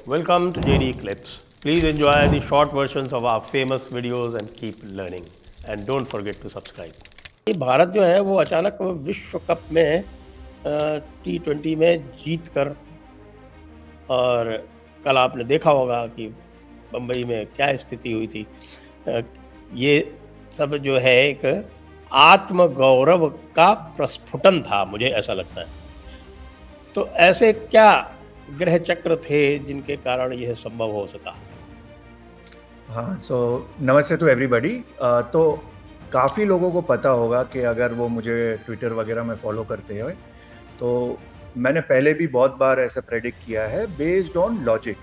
welcome to JD Clips. Please enjoy the short versions of our famous videos and keep learning. And don't forget to subscribe. Bharat जो है वो अचानक विश्व cup में T20 में जीत कर, और कल आपने देखा होगा कि बम्बई में क्या स्थिति हुई थी। ये सब जो है एक आत्मगौरव का प्रस्फुटन था, मुझे ऐसा लगता है। तो ऐसे क्या ग्रह चक्र थे जिनके कारण यह संभव हो सका? हाँ, सो नमस्ते टू एवरीबॉडी। तो काफ़ी लोगों को पता होगा कि अगर वो मुझे ट्विटर वगैरह में फॉलो करते हैं तो मैंने पहले भी बहुत बार ऐसा प्रेडिक्ट किया है based on logic.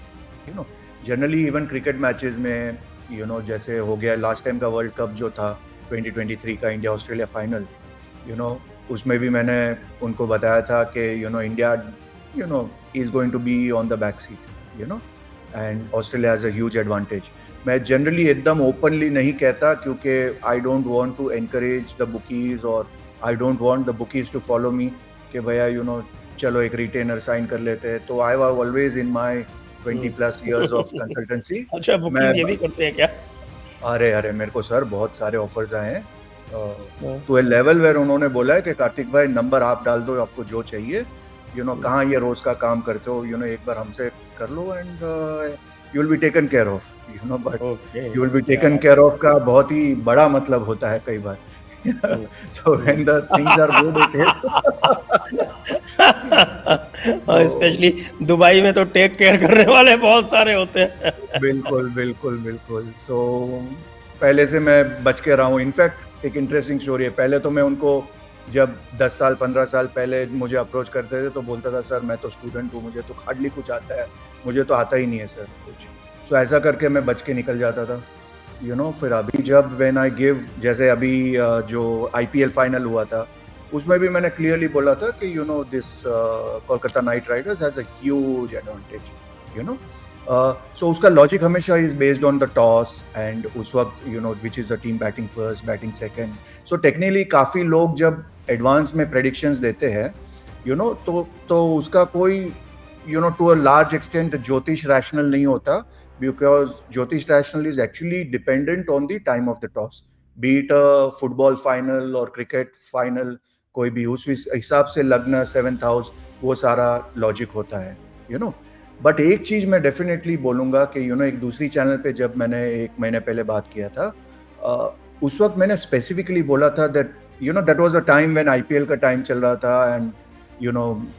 Generally even cricket matches में जैसे हो गया लास्ट टाइम का वर्ल्ड कप जो था 2023 का इंडिया ऑस्ट्रेलिया फाइनल, उसमें भी मैंने उनको बताया था कि India is going to be on the back seat, and Australia has a huge advantage. मैं जनरली एकदम ओपनली नहीं कहता क्योंकि I don't want to encourage the bookies और I don't want the bookies to follow me कि भैया चलो एक रिटेनर साइन कर लेते हैं। तो I was always in my 20+ years of consultancy. अच्छा, बुकीज ये भी करते हैं क्या? अरे मेरे को सर बहुत सारे ऑफर्स आए हैं टू ए लेवल वेयर उन्होंने बोला है कि कार्तिक भाई नंबर आप डाल दो, आपको जो चाहिए, कहाँ ये रोज का काम करते हो, एक बार हमसे कर लो and you will be taken care of, but you will be taken care of का बहुत ही बड़ा मतलब होता है कई बार। so when the things are good specially Dubai में तो टेक केयर करने वाले बहुत सारे होते हैं। बिल्कुल। सो पहले से मैं बच के रहा हूँ। इनफैक्ट एक इंटरेस्टिंग स्टोरी है। पहले तो मैं उनको जब 10 साल 15 साल पहले मुझे अप्रोच करते थे तो बोलता था सर मैं तो स्टूडेंट हूँ, मुझे तो हार्डली कुछ आता है, मुझे तो आता ही नहीं है सर कुछ। सो ऐसा करके मैं बच के निकल जाता था। फिर अभी जब व्हेन आई गिव, जैसे अभी जो IPL फाइनल हुआ था उसमें भी मैंने क्लियरली बोला था कि this Kolkata Knight Riders has a huge advantage. So उसका लॉजिक हमेशा is based on the toss and उस वक्त which is the team batting first batting second. So technically काफ़ी लोग जब एडवांस में प्रेडिक्शंस देते हैं तो उसका कोई टू अ लार्ज एक्सटेंट ज्योतिष रैशनल नहीं होता, बिकॉज ज्योतिष rational is actually dependent on the time of the toss, B it a football final और क्रिकेट फाइनल, कोई भी उस हिसाब से लगना 7th हाउस, वो सारा लॉजिक होता है। बट एक चीज मैं डेफिनेटली बोलूंगा कि एक दूसरी चैनल पे जब मैंने 1 महीने पहले बात किया था उस वक्त मैंने स्पेसिफिकली बोला था that that was a time when IPL का टाइम चल रहा था and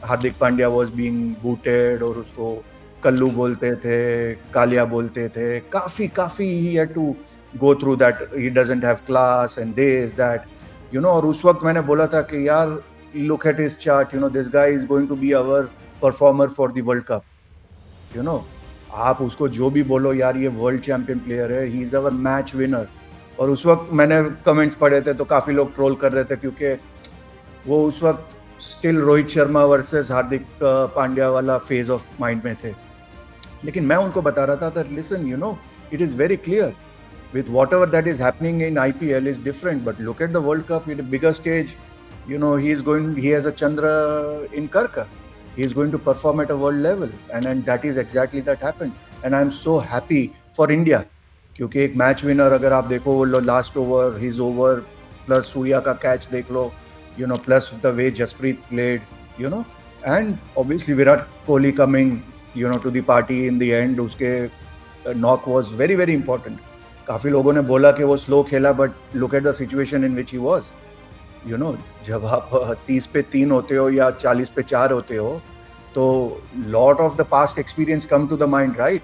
Hardik Pandya was being booted और उसको कल्लू बोलते थे, कालिया बोलते थे, काफी he had to go through that, he doesn't have class and this that और उस वक्त मैंने बोला था कि यार look at his chart, this guy is going to be our performer for the world cup. आप उसको जो भी बोलो यार ये वर्ल्ड चैंपियन प्लेयर है, he is our match winner. और उस वक्त मैंने कमेंट्स पढ़े थे तो काफी लोग ट्रोल कर रहे थे क्योंकि वो उस वक्त स्टिल रोहित शर्मा वर्सेस हार्दिक पांड्या वाला फेज ऑफ माइंड में थे। लेकिन मैं उनको बता रहा था that listen it is very clear with whatever that is happening in IPL is different, but look at the World Cup in a bigger stage. He has a Chandra in Karka. He is going to perform at a world level, and that is exactly that happened. And I'm so happy for India, क्योंकि एक match winner अगर आप देखो वो last over, his over plus Surya का catch देख लो, plus the way Jasprit played, and obviously Virat Kohli coming, to the party in the end. उसके knock was very very important. काफी लोगों ने बोला कि वो स्लो खेला, but look at the situation in which he was. जब आप 30 पे 3 होते हो या 40 पे 4 होते हो तो lot of the past experience come to the mind, right?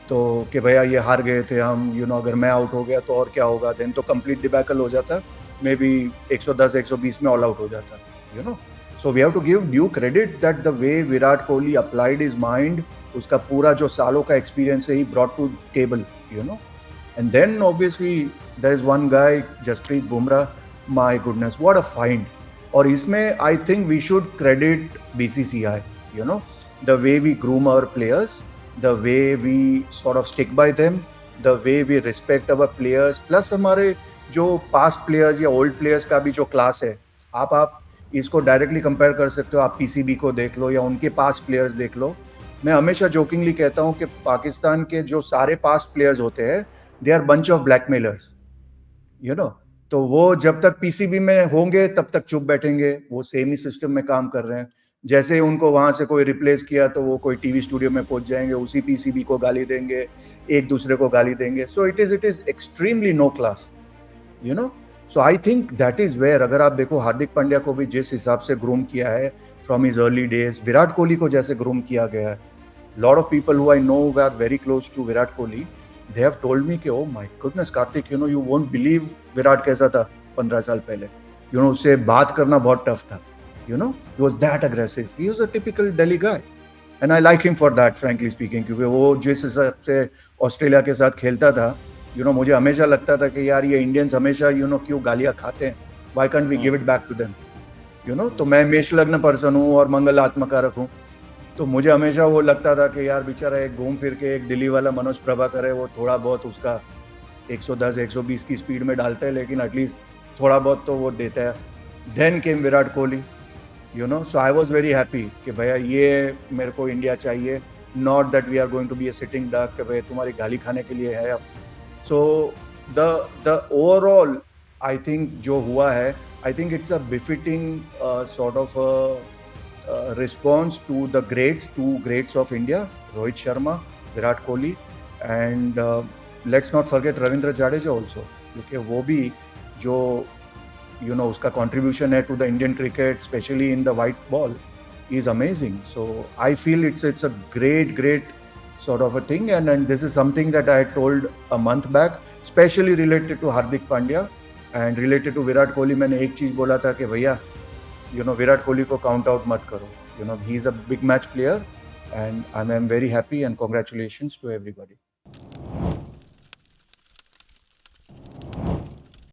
तो कि भैया ये हार गए थे हम, अगर मैं आउट हो गया तो और क्या होगा, देन तो कंप्लीट डिबैकल हो जाता, मे बी 110 120 में ऑल आउट हो जाता। So we have to give due credit that the way Virat Kohli applied his mind, उसका पूरा जो सालों का एक्सपीरियंस है, he brought to table, And then obviously there is one guy, Jasprit Bumrah. My goodness, what a find! और इसमें I think we should credit BCCI. The way we groom our players, the way we sort of stick by them, the way we respect our players. Plus हमारे जो past players या old players का भी जो class है, आप इसको directly compare कर सकते हो। आप PCB को देख लो या उनके past players देख लो। मैं हमेशा जोकिंगली कहता हूँ कि पाकिस्तान के जो सारे पास्ट प्लेयर्स होते हैं, they are bunch of blackmailers, you know. तो वो जब तक पीसीबी में होंगे तब तक चुप बैठेंगे, वो सेम ही सिस्टम में काम कर रहे हैं। जैसे ही उनको वहां से कोई रिप्लेस किया तो वो कोई टीवी स्टूडियो में पहुंच जाएंगे, उसी पीसीबी को गाली देंगे, एक दूसरे को गाली देंगे। So it is extremely no class, you know. So I think that is where, अगर आप देखो हार्दिक पांड्या को भी जिस हिसाब से ग्रूम किया है from his early days, Virat Kohli को जैसे ग्रूम किया गया है, lot of people who I know they are very close to Virat Kohli, they have told me कि oh my goodness Kartik, you know, you won't believe Virat कैसा था 15 साल पहले, you know, उससे बात करना बहुत टफ था, you know, he was that aggressive, he was a typical Delhi guy and I like him for that frankly speaking, क्योंकि वो जिस हिसाब से ऑस्ट्रेलिया के साथ खेलता था, you know, मुझे हमेशा लगता था कि यार ये इंडियंस हमेशा, you know, क्यों गालियाँ खाते हैं, why can't we give it back to them, you know। तो मैं मेष लग्न पर्सन हूँ और मंगल आत्मकारक हूँ, तो मुझे हमेशा वो लगता था कि यार बेचारा एक घूम फिर के एक दिल्ली वाला मनोज प्रभाकर है, वो थोड़ा बहुत उसका 110 120 की स्पीड में डालता है, लेकिन एटलीस्ट थोड़ा बहुत तो वो देता है। Then came Virat Kohli, you know. So I was very happy कि भैया ये मेरे को इंडिया चाहिए, not that we are going to be a sitting duck कि भाई तुम्हारी गाली खाने के लिए है अब। So the overall I think जो हुआ है, I think it's a befitting sort of response to the two greats of India, Rohit Sharma, Virat Kohli, and let's not forget Ravindra Jadeja also, क्योंकि वो भी जो you know उसका contribution है to the Indian cricket, especially in the white ball, is amazing. So I feel it's a great sort of a thing, and this is something that I had told a month back, especially related to Hardik Pandya and related to Virat Kohli. मैंने एक चीज बोला था कि भैया, you know, Virat Kohli को count out मत करो, you know, he is a big match player and I'm very happy and congratulations to everybody.